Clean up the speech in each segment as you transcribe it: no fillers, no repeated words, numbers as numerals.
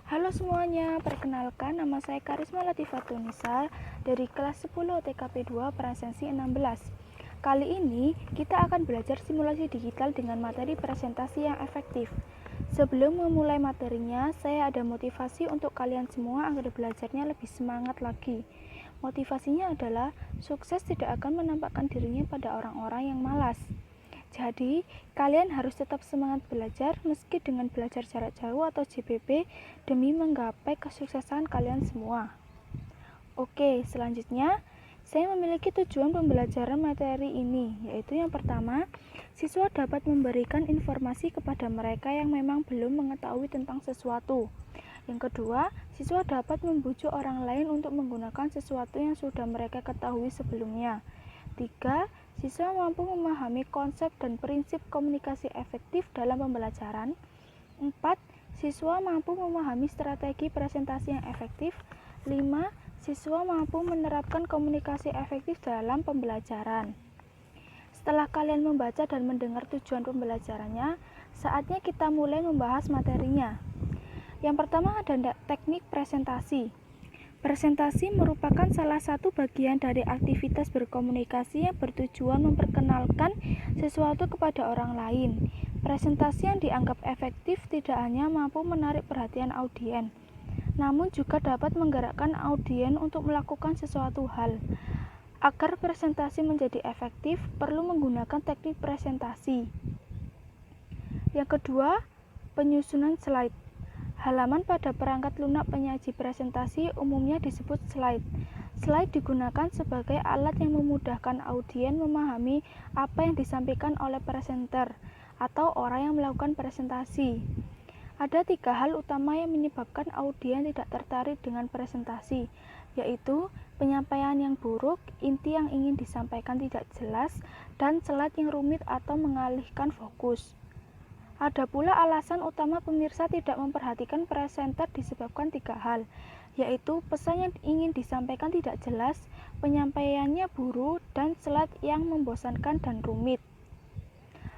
Halo semuanya, perkenalkan nama saya Karisma Latifatunisa dari kelas 10 TKP 2 Prasensi 16. Kali ini kita akan belajar simulasi digital dengan materi presentasi yang efektif. Sebelum memulai materinya, saya ada motivasi untuk kalian semua agar belajarnya lebih semangat lagi. Motivasinya adalah sukses tidak akan menampakkan dirinya pada orang-orang yang malas. Jadi, kalian harus tetap semangat belajar meski dengan belajar jarak jauh atau JBP demi menggapai kesuksesan kalian semua. Oke, selanjutnya saya memiliki tujuan pembelajaran materi ini, yaitu yang pertama, siswa dapat memberikan informasi kepada mereka yang memang belum mengetahui tentang sesuatu. Yang kedua, siswa dapat membujuk orang lain untuk menggunakan sesuatu yang sudah mereka ketahui sebelumnya. 3. Siswa mampu memahami konsep dan prinsip komunikasi efektif dalam pembelajaran. 4. Siswa mampu memahami strategi presentasi yang efektif. 5. Siswa mampu menerapkan komunikasi efektif dalam pembelajaran. Setelah kalian membaca dan mendengar tujuan pembelajarannya, saatnya kita mulai membahas materinya. Yang pertama ada teknik presentasi. Presentasi merupakan salah satu bagian dari aktivitas berkomunikasi yang bertujuan memperkenalkan sesuatu kepada orang lain. Presentasi yang dianggap efektif tidak hanya mampu menarik perhatian audiens, namun juga dapat menggerakkan audiens untuk melakukan sesuatu hal. Agar presentasi menjadi efektif, perlu menggunakan teknik presentasi. Yang kedua, penyusunan slide. Halaman pada perangkat lunak penyaji presentasi umumnya disebut slide. Slide digunakan sebagai alat yang memudahkan audiens memahami apa yang disampaikan oleh presenter atau orang yang melakukan presentasi. Ada 3 hal utama yang menyebabkan audiens tidak tertarik dengan presentasi, yaitu penyampaian yang buruk, inti yang ingin disampaikan tidak jelas, dan slide yang rumit atau mengalihkan fokus. Ada pula alasan utama pemirsa tidak memperhatikan presenter disebabkan 3 hal, yaitu pesan yang ingin disampaikan tidak jelas, penyampaiannya buruk, dan slide yang membosankan dan rumit.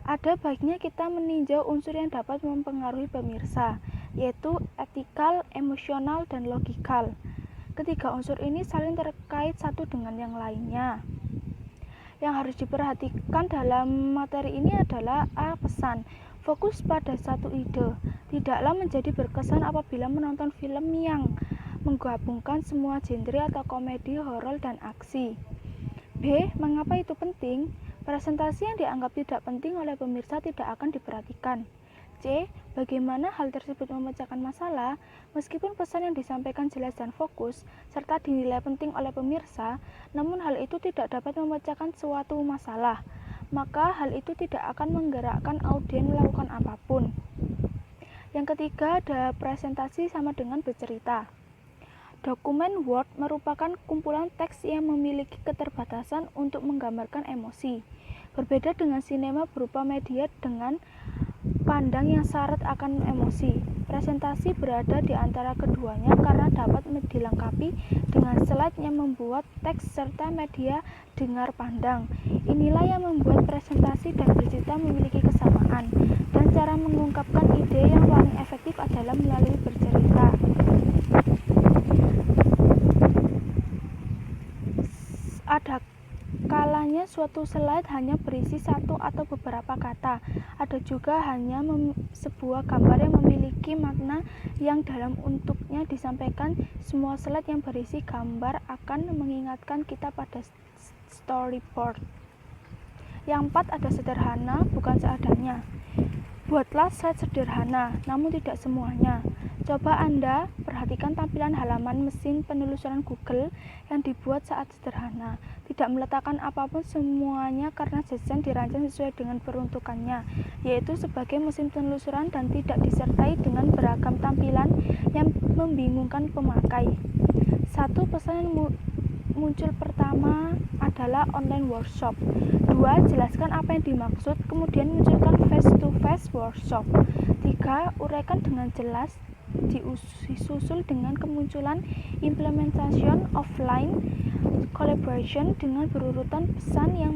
Ada baiknya kita meninjau unsur yang dapat mempengaruhi pemirsa, yaitu etikal, emosional, dan logikal. Ketiga unsur ini saling terkait satu dengan yang lainnya. Yang harus diperhatikan dalam materi ini adalah A. Pesan. Fokus pada satu ide. Tidaklah menjadi berkesan apabila menonton film yang menggabungkan semua genre atau komedi, horor, dan aksi. B. Mengapa itu penting? Presentasi yang dianggap tidak penting oleh pemirsa tidak akan diperhatikan. C. Bagaimana hal tersebut memecahkan masalah? Meskipun pesan yang disampaikan jelas dan fokus, serta dinilai penting oleh pemirsa, namun hal itu tidak dapat memecahkan suatu masalah, maka hal itu tidak akan menggerakkan audiens melakukan apapun. Yang ketiga ada presentasi sama dengan bercerita. Dokumen Word merupakan kumpulan teks yang memiliki keterbatasan untuk menggambarkan emosi. Berbeda dengan sinema berupa media dengan pandang yang syarat akan emosi. Presentasi berada di antara keduanya karena dapat dilengkapi dengan slide yang membuat teks serta media dengar pandang. Inilah yang membuat presentasi dan bercerita memiliki kesamaan, dan cara mengungkapkan ide yang paling efektif adalah melalui bercerita. Ada kalanya suatu slide hanya berisi satu atau beberapa kata. Ada juga hanya sebuah gambar yang memiliki makna yang dalam untuknya disampaikan. Semua slide yang berisi gambar akan mengingatkan kita pada storyboard. Yang 4 ada sederhana, bukan seadanya. Buatlah slide sederhana, namun tidak semuanya. Coba Anda perhatikan tampilan halaman mesin penelusuran Google yang dibuat saat sederhana. Tidak meletakkan apapun semuanya karena desain dirancang sesuai dengan peruntukannya, yaitu sebagai mesin penelusuran, dan tidak disertai dengan beragam tampilan yang membingungkan pemakai. Satu pesan yang muncul pertama adalah online workshop. 2. Jelaskan apa yang dimaksud, kemudian munculkan face-to-face workshop. 3. Uraikan dengan jelas, disusul dengan kemunculan implementation offline collaboration dengan berurutan pesan yang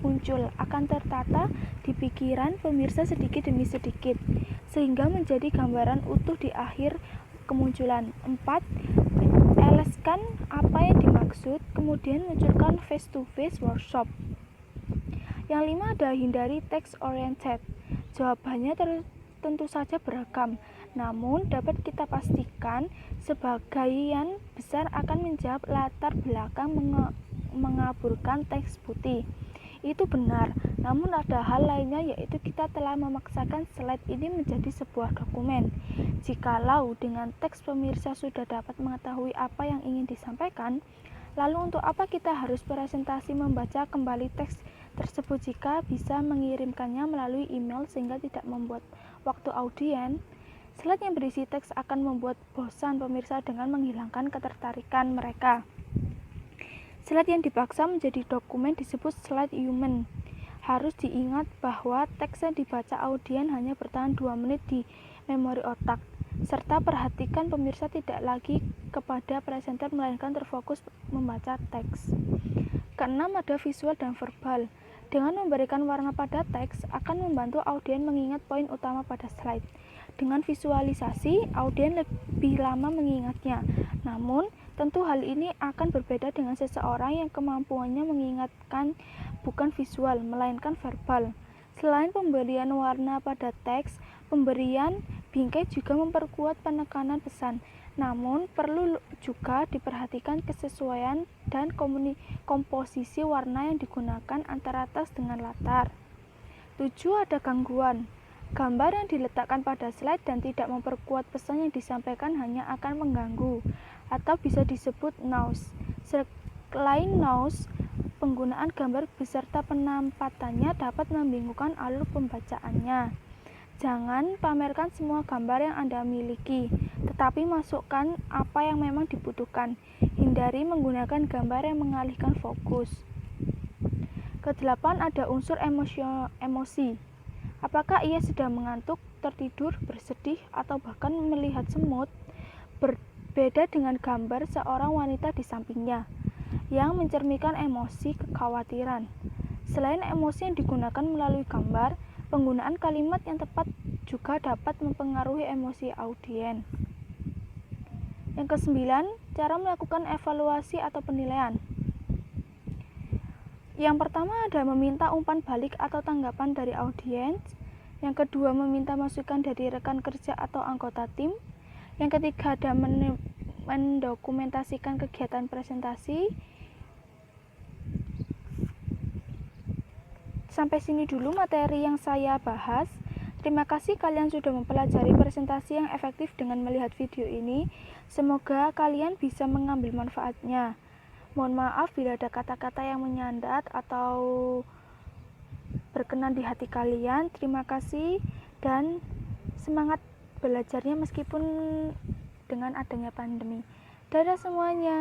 muncul akan tertata di pikiran pemirsa sedikit demi sedikit, sehingga menjadi gambaran utuh di akhir berkemunculan. 4. Eleskan apa yang dimaksud, kemudian munculkan face-to-face workshop. Yang 5 ada hindari text oriented. Jawabannya tentu saja beragam, namun dapat kita pastikan sebagian besar akan menjawab latar belakang mengaburkan teks putih. Itu benar, namun ada hal lainnya, yaitu kita telah memaksakan slide ini menjadi sebuah dokumen. Jikalau dengan teks pemirsa sudah dapat mengetahui apa yang ingin disampaikan, lalu untuk apa kita harus presentasi membaca kembali teks tersebut jika bisa mengirimkannya melalui email sehingga tidak membuat waktu audien? Slide yang berisi teks akan membuat bosan pemirsa dengan menghilangkan ketertarikan mereka. Slide yang dipaksa menjadi dokumen disebut slide human. Harus diingat bahwa teks yang dibaca audien hanya bertahan 2 menit di memori otak, serta perhatikan pemirsa tidak lagi kepada presenter melainkan terfokus membaca teks. Keenam ada visual dan verbal. Dengan memberikan warna pada teks akan membantu audien mengingat poin utama pada slide. Dengan visualisasi, audien lebih lama mengingatnya. Namun, tentu hal ini akan berbeda dengan seseorang yang kemampuannya mengingatkan bukan visual, melainkan verbal. Selain pemberian warna pada teks, pemberian bingkai juga memperkuat penekanan pesan. Namun, perlu juga diperhatikan kesesuaian dan komposisi warna yang digunakan antara teks dengan latar. 7 ada gangguan. Gambar yang diletakkan pada slide dan tidak memperkuat pesan yang disampaikan hanya akan mengganggu, atau bisa disebut noise. Selain noise, penggunaan gambar beserta penampatannya dapat membingungkan alur pembacaannya. Jangan pamerkan semua gambar yang Anda miliki, tetapi masukkan apa yang memang dibutuhkan. Hindari menggunakan gambar yang mengalihkan fokus. Ke-8 ada unsur emosi. Apakah ia sedang mengantuk, tertidur, bersedih, atau bahkan melihat semut? Berbeda dengan gambar seorang wanita di sampingnya, yang mencerminkan emosi kekhawatiran. Selain emosi yang digunakan melalui gambar, penggunaan kalimat yang tepat juga dapat mempengaruhi emosi audien. Yang ke-9, cara melakukan evaluasi atau penilaian. Yang pertama ada meminta umpan balik atau tanggapan dari audiens. Yang kedua meminta masukan dari rekan kerja atau anggota tim. Yang ketiga ada mendokumentasikan kegiatan presentasi. Sampai sini dulu materi yang saya bahas. Terima kasih kalian sudah mempelajari presentasi yang efektif dengan melihat video ini. Semoga kalian bisa mengambil manfaatnya. Mohon maaf bila ada kata-kata yang menyandat atau berkenan di hati kalian. Terima kasih dan semangat belajarnya meskipun dengan adanya pandemi. Dadah semuanya.